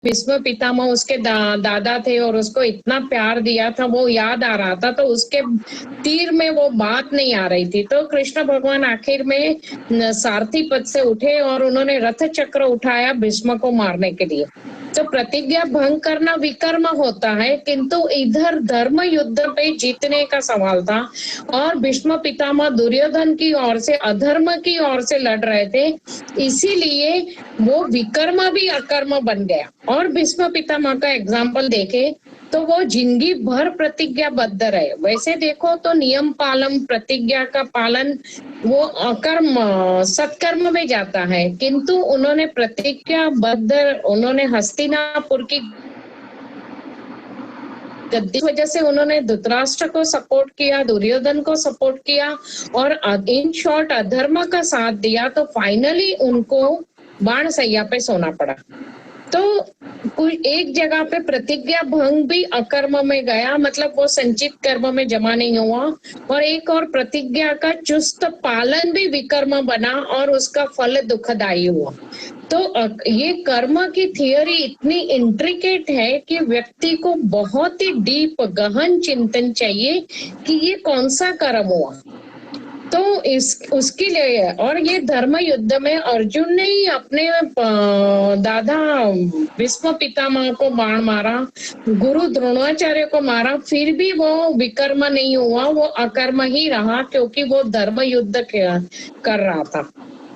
भीष्म पितामह उसके दादा थे और उसको इतना प्यार दिया था, वो याद आ रहा था, तो उसके तीर में वो बात नहीं आ रही थी। तो कृष्ण भगवान आखिर में सारथी पद से उठे और उन्होंने रथ चक्र उठाया भीष्म को मारने के लिए। तो प्रतिज्ञा भंग करना विकर्म होता है, किंतु इधर धर्म युद्ध पे जीतने का सवाल था और भीष्म पितामह दुर्योधन की ओर से, अधर्म की ओर से लड़ रहे थे, इसीलिए वो विकर्म भी अकर्म बन गया। और भीष्म पितामह का एग्जाम्पल देखे तो वो जिंदगी भर प्रतिज्ञाबद्ध रहे। वैसे देखो तो नियम पालन, प्रतिज्ञा का पालन वो अकर्म सत्कर्म में जाता है, किंतु उन्होंने प्रतिज्ञाबद्ध, उन्होंने हस्तिनापुर की गद्दी की वजह से उन्होंने धृतराष्ट्र को सपोर्ट किया, दुर्योधन को सपोर्ट किया और इन शॉर्ट अधर्म का साथ दिया, तो फाइनली उनको बाण सैया पे सोना पड़ा। तो कोई एक जगह पे प्रतिज्ञा भंग भी अकर्म में गया, मतलब वो संचित कर्म में जमा नहीं हुआ, और एक और प्रतिज्ञा का चुस्त पालन भी विकर्म बना और उसका फल दुखदायी हुआ। तो ये कर्म की थियोरी इतनी इंट्रिकेट है कि व्यक्ति को बहुत ही डीप गहन चिंतन चाहिए कि ये कौन सा कर्म हुआ। तो उसके लिए, और ये धर्म युद्ध में अर्जुन ने ही अपने दादा भीष्म पितामह को बाण मारा, गुरु द्रोणाचार्य को मारा, फिर भी वो विकर्म नहीं हुआ, वो अकर्म ही रहा, क्योंकि वो धर्म युद्ध कर रहा था।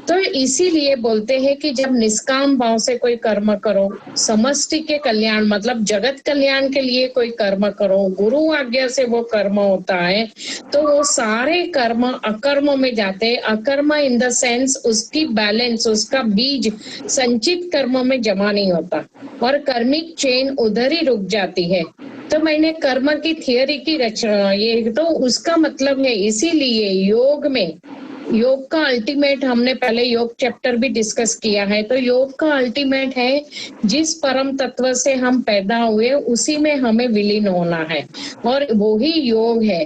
तो इसीलिए बोलते हैं कि जब निष्काम भाव से कोई कर्म करो, समष्टि के कल्याण मतलब जगत कल्याण के लिए कोई कर्म करो, गुरु आज्ञा से वो कर्म होता है, तो वो सारे कर्म अकर्म में जाते। अकर्म इन द सेंस उसकी बैलेंस, उसका बीज संचित कर्म में जमा नहीं होता और कर्मिक चेन उधर ही रुक जाती है। तो मैंने कर्म की थियोरी की रचना, ये तो उसका मतलब है। इसीलिए योग में, योग का अल्टीमेट, हमने पहले योग चैप्टर भी डिस्कस किया है, तो योग का अल्टीमेट है जिस परम तत्व से हम पैदा हुए उसी में हमें विलीन होना है और वो ही योग है।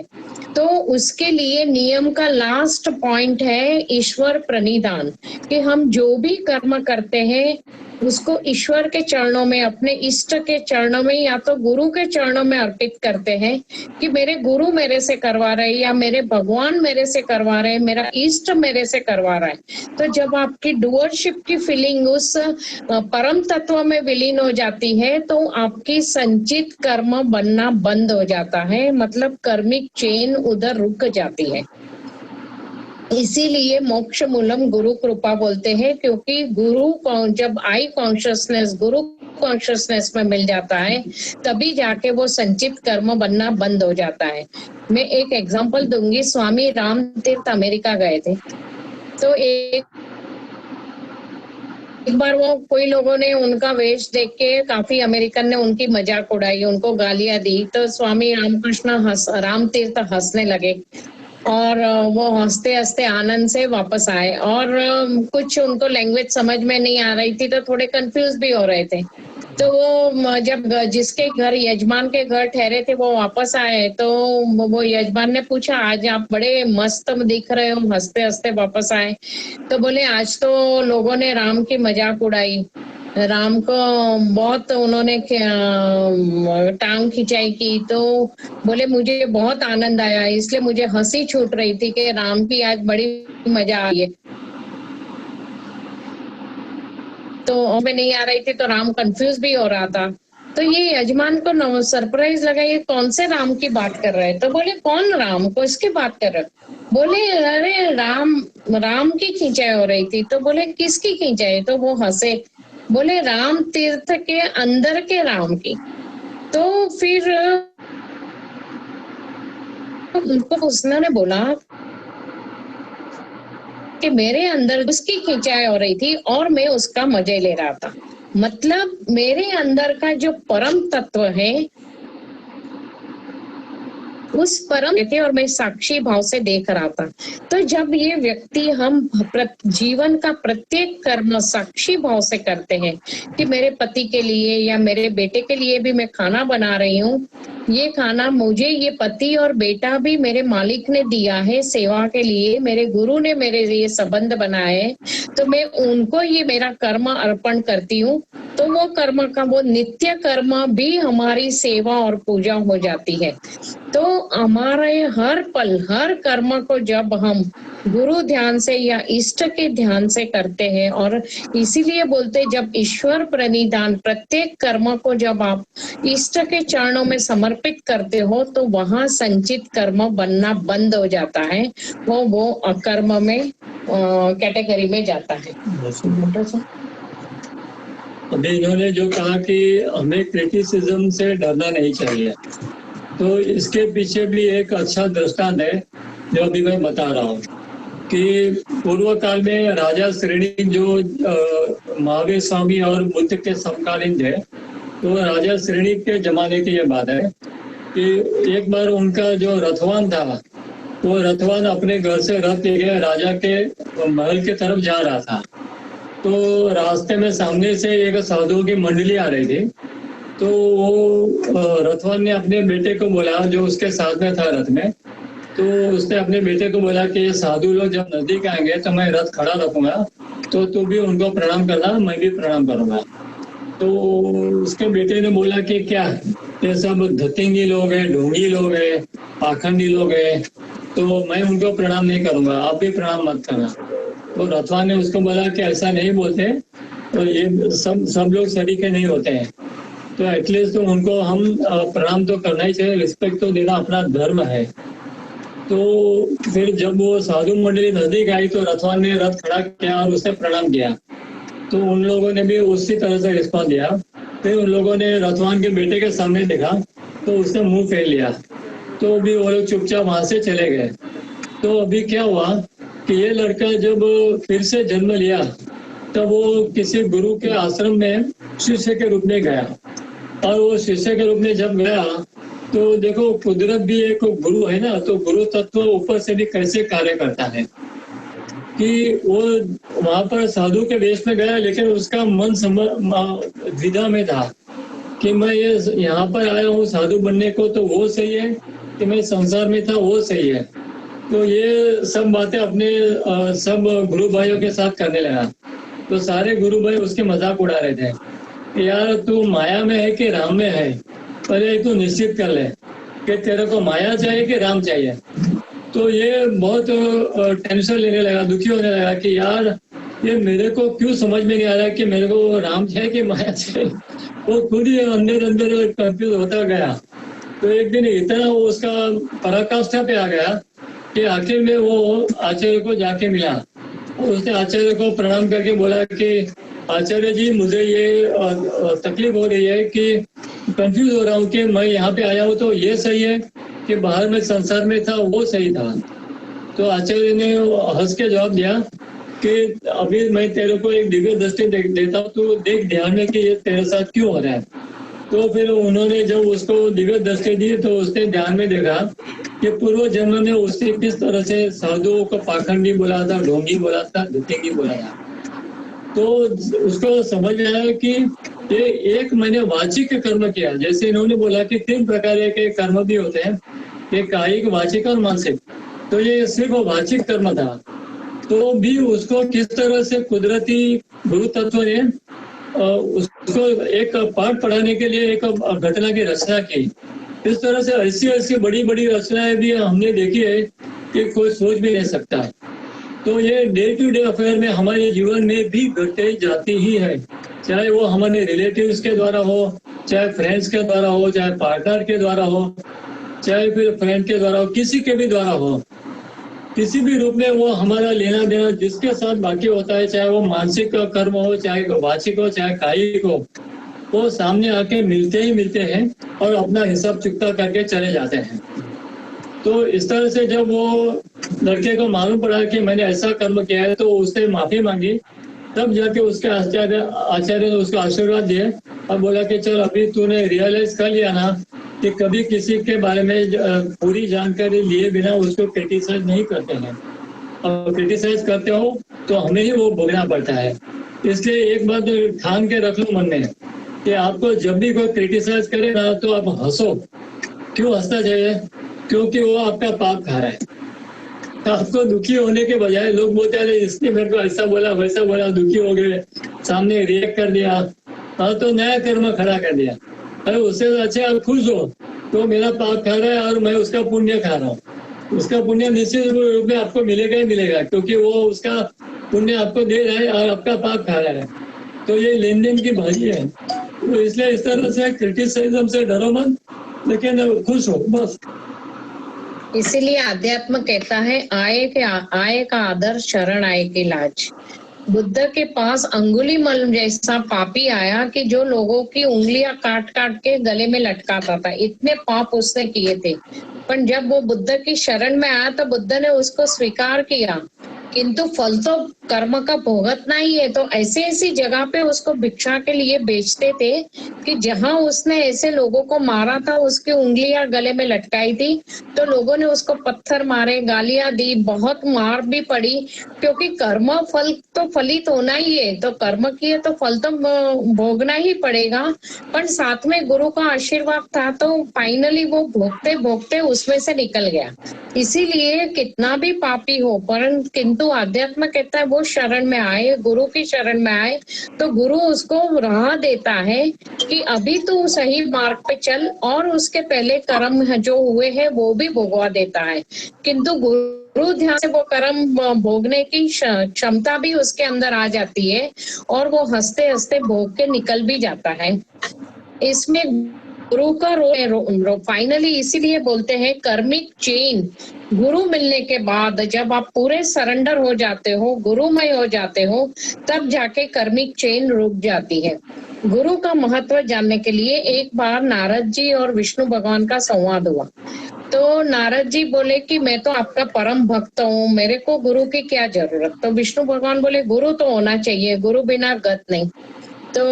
तो उसके लिए नियम का लास्ट पॉइंट है ईश्वर प्रणिधान, कि हम जो भी कर्म करते हैं उसको ईश्वर के चरणों में, अपने इष्ट के चरणों में या तो गुरु के चरणों में अर्पित करते हैं कि मेरे गुरु मेरे से करवा रहे या मेरे भगवान मेरे से करवा रहे, मेरा इष्ट मेरे से करवा रहा है। तो जब आपकी डुअरशिप की फीलिंग उस परम तत्व में विलीन हो जाती है तो आपकी संचित कर्म बनना बंद हो जाता है, मतलब कर्मिक चेन उधर रुक जाती है। इसीलिए मोक्ष मूलम गुरु कृपा बोलते हैं, क्योंकि गुरु जब आई कॉन्शियसनेस गुरु कॉन्शियसनेस में मिल जाता है तभी जाके वो संचित कर्म बनना बंद हो जाता है। मैं एक एग्जांपल दूंगी। स्वामी राम तीर्थ अमेरिका गए थे, तो एक बार वो कोई लोगों ने उनका वेश देख के, काफी अमेरिकन ने उनकी मजाक उड़ाई, उनको गालियां दी, तो स्वामी रामकृष्ण राम तीर्थ हंसने लगे और वो हंसते हंसते आनंद से वापस आए। और कुछ उनको लैंग्वेज समझ में नहीं आ रही थी तो थोड़े कंफ्यूज भी हो रहे थे। तो वो जब जिसके घर, यजमान के घर ठहरे थे, वो वापस आए तो वो यजमान ने पूछा, आज आप बड़े मस्त दिख रहे हो, हंसते हंसते वापस आए। तो बोले, आज तो लोगों ने राम की मजाक उड़ाई, राम को बहुत उन्होंने टांग खिंचाई की, तो बोले मुझे बहुत आनंद आया, इसलिए मुझे हंसी छूट रही थी कि राम की आज बड़ी मजा आई है। तो हमें नहीं आ रही थी तो राम कंफ्यूज भी हो रहा था। तो ये यजमान को सरप्राइज लगा, ये कौन से राम की बात कर रहे हैं? तो बोले, कौन राम, को इसकी बात कर रहे? बोले, अरे राम की खिंचाई हो रही थी। तो बोले, किसकी खिंचाई? तो वो हंसे, बोले, राम तीर्थ के अंदर के राम की। तो फिर उनको उसने बोला कि मेरे अंदर उसकी खिंचाई हो रही थी और मैं उसका मजे ले रहा था। मतलब मेरे अंदर का जो परम तत्व है उस परम थे और मैं साक्षी भाव से देख रहा था। तो जब ये व्यक्ति, हम जीवन का प्रत्येक कर्म साक्षी भाव से करते हैं कि मेरे पति के लिए या मेरे बेटे के लिए भी मैं खाना बना रही हूँ, ये खाना मुझे, ये पति और बेटा भी मेरे मालिक ने दिया है सेवा के लिए, मेरे गुरु ने मेरे लिए संबंध बनाए, तो मैं उनको ये मेरा कर्म अर्पण करती हूँ। तो वो कर्म का, वो नित्य कर्म भी हमारी सेवा और पूजा हो जाती है। तो हमारे हर पल, हर कर्म को जब हम गुरु ध्यान से या इष्ट के ध्यान से करते हैं, और इसीलिए बोलते जब ईश्वर प्रणिधान, प्रत्येक कर्म को जब आप इष्ट के चरणों में समर्पित करते हो तो वहां संचित कर्म बनना बंद हो जाता है, वो अकर्म में कैटेगरी में जाता है। अभी इन्होंने जो कहा कि हमें क्रिटिसिज्म से डरना नहीं चाहिए, तो इसके पीछे भी एक अच्छा दृष्टांत है जो अभी मैं बता रहा हूँ कि पूर्व काल में राजा श्रेणी जो महावीर स्वामी और बुद्ध के समकालीन थे, तो राजा श्रेणी के जमाने की ये बात है कि एक बार उनका जो रथवान था, वो रथवान अपने घर से रथ लेके राजा के महल की तरफ जा रहा था। तो रास्ते में सामने से एक साधुओं की मंडली आ रही थी। तो वो रथवान ने अपने बेटे को बोला, जो उसके साथ में था रथ में, तो उसने अपने बेटे को बोला कि साधु लोग जब नजदीक आएंगे तो मैं रथ खड़ा रखूंगा, तो तू भी उनको प्रणाम करना, मैं भी प्रणाम करूंगा। तो उसके बेटे ने बोला कि क्या ये सब धतिंगी लोग हैं, ढोंगी लोग हैं, पाखंडी लोग हैं, तो मैं उनको प्रणाम नहीं करूंगा, आप भी प्रणाम मत करना। तो रथवान ने उसको बोला कि ऐसा नहीं बोलते, तो ये सब लोग सरीके नहीं होते हैं, तो एटलीस्ट तो उनको हम प्रणाम तो करना ही चाहिए, रिस्पेक्ट तो देना अपना धर्म है। तो फिर जब वो साधु मंडली नजदीक आई तो रथवान ने रथ खड़ा किया और उसे प्रणाम किया। तो उन लोगों ने भी उसी तरह से रिस्पॉन्स दिया। फिर उन लोगों ने रथवान के बेटे के सामने देखा तो उसने मुंह फेर लिया, तो भी वो लोग चुपचाप वहां से चले गए। तो अभी क्या हुआ कि ये लड़का जब फिर से जन्म लिया तब वो किसी गुरु के आश्रम में शिष्य के रूप में गया, और वो शिष्य के रूप में जब गया तो देखो कुदरत भी एक गुरु है ना, तो गुरु तत्व ऊपर से भी कैसे कार्य करता है कि वो वहां पर साधु के वेश में गया, लेकिन उसका मन द्विधा में था कि मैं ये यहाँ पर आया हूँ साधु बनने को, तो वो सही है कि मैं संसार में था वो सही है। तो ये सब बातें अपने सब गुरु भाइयों के साथ करने लगा। तो सारे गुरु भाई उसके मजाक उड़ा रहे थे, यार तू माया में है कि राम में है, पहले तू निश्चित कर ले कि तेरे को माया चाहिए कि राम चाहिए। तो ये बहुत टेंशन लेने लगा, दुखी होने लगा कि यार ये मेरे को क्यों समझ में नहीं आ रहा कि मेरे को राम चाहिए कि माया चाहिए। वो खुद ही अंदर अंदर कंफ्यूज होता गया। तो एक दिन इतना वो उसका पराकाष्ठा पे आ गया कि आखिर में वो आचार्य को जाके मिला। उसने आचार्य को प्रणाम करके बोला कि आचार्य जी मुझे ये तकलीफ हो रही है कि कंफ्यूज हो रहा हूँ कि मैं यहाँ पे आया हूँ तो ये सही है कि बाहर में संसार में था वो सही था। तो आचार्य ने हंस के जवाब दिया कि अभी मैं तेरे को एक दिव्य दृष्टि देता हूँ, तो देख ध्यान में कि ये तेरे साथ क्यों हो रहा है। तो फिर उन्होंने जब उसको दिव्य दृष्टि दी तो उसने ध्यान में देखा कि पूर्व जन्म में उसने किस तरह से साधुओं को पाखंडी बोला था, ढोंगी बोला था, धुतेंगी बोला था। तो उसको समझ में आया कि ये एक मैंने वाचिक कर्म किया। जैसे इन्होंने बोला कि 3 प्रकार के कर्म भी होते हैं, एक कायिक, वाचिक और मानसिक। तो ये सिर्फ वाचिक कर्म था, तो भी उसको किस तरह से कुदरती गुरु तत्व ने उसको एक पाठ पढ़ाने के लिए एक घटना की रचना की। इस तरह से ऐसी ऐसी बड़ी बड़ी रचनाएं भी हमने देखी है कि कोई सोच भी नहीं सकता। तो ये डे टू डे अफेयर में हमारे जीवन में भी घटे जाती ही है, चाहे वो हमारे रिलेटिव्स के द्वारा हो, चाहे फ्रेंड्स के द्वारा हो, चाहे पार्टनर के द्वारा हो, चाहे फिर फ्रेंड के द्वारा हो, किसी के भी द्वारा हो, किसी भी रूप में वो हमारा लेना देना जिसके साथ बाकी होता है, चाहे वो मानसिक कर्म हो, चाहे वाचिक हो, चाहे कायिक हो, वो सामने आके मिलते ही मिलते हैं और अपना हिसाब चुकता करके चले जाते हैं। तो इस तरह से जब वो लड़के को मालूम पड़ा कि मैंने ऐसा कर्म किया है तो उससे माफी मांगी, तब जाके उसके आचार्य ने उसको आशीर्वाद दिए और बोला कि चल अभी तूने रियलाइज कर लिया ना कि कभी किसी के बारे में पूरी जानकारी लिए बिना उसको क्रिटिसाइज नहीं करते हैं, और क्रिटिसाइज करते हो तो हमें ही वो भोगना पड़ता है। इसलिए एक बात ठान के रख लो मन में कि आपको जब भी कोई क्रिटिसाइज करे ना तो आप हंसो, क्यों हंसना चाहिए? क्योंकि वो आपका पाप खा रहा है। आपको दुखी होने के बजाय लोग बोलते हैं इसने मेरे को ऐसा बोला वैसा बोला, दुखी हो गए, सामने रिएक्ट कर दिया, हाँ तो नया कर्म खड़ा कर दिया। अरे उससे अच्छे आप खुश हो, तो मेरा पाप खा रहा है और मैं उसका पुण्य खा रहा हूँ। उसका पुण्य निश्चित रूप में आपको मिलेगा ही मिलेगा, क्योंकि वो उसका पुण्य आपको दे रहा है और आपका पाप खा रहा है। तो ये लेन देन की भारी है। तो इसलिए इस तरह से क्रिटिसिज्म से डरो मत, लेकिन खुश हो बस। इसीलिए अध्यात्म कहता है आए का आदर, शरण आए की लाज। बुद्ध के पास अंगुलीमल जैसा पापी आया कि जो लोगों की उंगलियां काट काट के गले में लटकाता था, इतने पाप उसने किए थे। पर जब वो बुद्ध की शरण में आया तो बुद्ध ने उसको स्वीकार किया, किंतु फल तो कर्म का भुगतना ही है। तो ऐसे ऐसी जगह पे उसको भिक्षा के लिए बेचते थे कि जहां उसने ऐसे लोगों को मारा था, उसकी उंगलियां गले में लटकाई थी, तो लोगों ने उसको पत्थर मारे, गालियां दी, बहुत मार भी पड़ी, क्योंकि कर्म फल तो फलित होना ही है। तो कर्म किए तो फल तो भोगना ही पड़ेगा। पर साथ में गुरु का आशीर्वाद था, तो फाइनली वो भोगते भोगते उसमें से निकल गया। इसीलिए कितना भी पापी हो, पर किंतु आध्यात्म कहता है वो शरण में आए, गुरु की शरण में आए, तो गुरु उसको राह देता है कि अभी तू सही मार्ग पे चल, और उसके पहले कर्म जो हुए हैं वो भी भोगवा देता है। किंतु गुरु ध्यान से वो कर्म भोगने की क्षमता भी उसके अंदर आ जाती है, और वो हंसते हंसते भोग के निकल भी जाता है। इसमें गुरु का फाइनली इसीलिए बोलते हैं कर्मिक चेन। गुरु मिलने के बाद जब आप पूरे सरेंडर हो जाते हो, गुरुमय हो जाते हो, तब जाके कर्मिक चेन रुक जाती है। गुरु का महत्व जानने के लिए एक बार नारद जी और विष्णु भगवान का संवाद हुआ। तो नारद जी बोले कि मैं तो आपका परम भक्त हूँ, मेरे को गुरु की क्या जरूरत। तो विष्णु भगवान बोले गुरु तो होना चाहिए, गुरु बिना गत नहीं। तो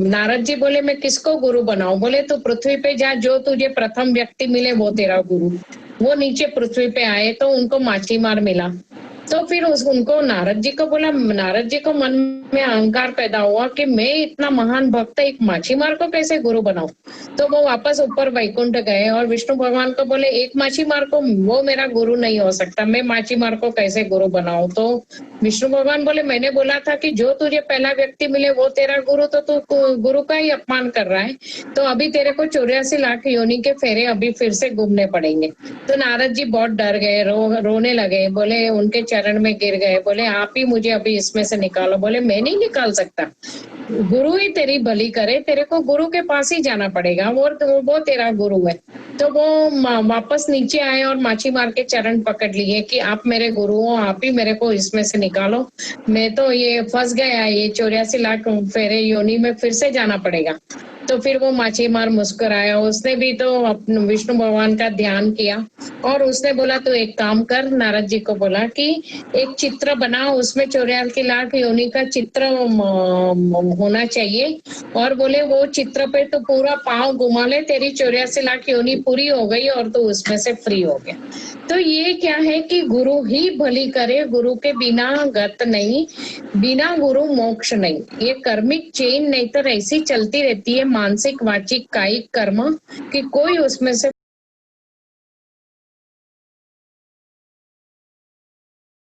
नारद जी बोले मैं किसको गुरु बनाऊं। बोले तू पृथ्वी पे जा, जो तुझे प्रथम व्यक्ति मिले वो तेरा गुरु। वो नीचे पृथ्वी पे आए तो उनको माची मार मिला। तो फिर उनको नारद जी को बोला, नारद जी को मन में अहंकार पैदा हुआ कि मैं इतना महान भक्त एक माछीमार को कैसे गुरु बनाऊं। तो वो वापस ऊपर वैकुंठ गए और विष्णु भगवान को बोले एक माछीमार को वो मेरा गुरु नहीं हो सकता, मैं माछीमार को कैसे गुरु बनाऊं। तो विष्णु भगवान बोले मैंने बोला था कि जो तुझे पहला व्यक्ति मिले वो तेरा गुरु, तो तू गुरु का ही अपमान कर रहा है। तो अभी तेरे को 84 लाख योनि के फेरे अभी फिर से घूमने पड़ेंगे। तो नारद जी बहुत डर गए, रोने लगे, बोले उनके चरण में गिर गए, बोले आप ही मुझे अभी इसमें से निकालो। बोले मैं नहीं निकाल सकता, गुरु ही तेरी भली करे, तेरे को गुरु के पास ही जाना पड़ेगा, वो तेरा गुरु है। तो वो वापस नीचे आए और माछी मार के चरण पकड़ लिए कि आप मेरे गुरु हो, आप ही मेरे को इसमें से निकालो, मैं तो ये फंस गया, ये 84 लाख फेरे योनि में फिर से जाना पड़ेगा। तो फिर वो माछी मार मुस्कुराया, उसने भी तो अपने विष्णु भगवान का ध्यान किया, और उसने बोला तो एक काम कर, नारद जी को बोला कि एक चित्र बना, उसमें 84 लाख योनि का चित्र होना चाहिए, और बोले वो चित्र पे तो पूरा पांव घुमा ले, तेरी 84 लाख योनि पूरी हो गई और तो उसमें से फ्री हो गया। तो ये क्या है कि गुरु ही भली करे, गुरु के बिना गत नहीं, बिना गुरु मोक्ष नहीं। ये कर्मिक चेन नहीं तो ऐसी चलती रहती है, मानसिक वाचिक कायिक कर्म, कि कोई उसमें से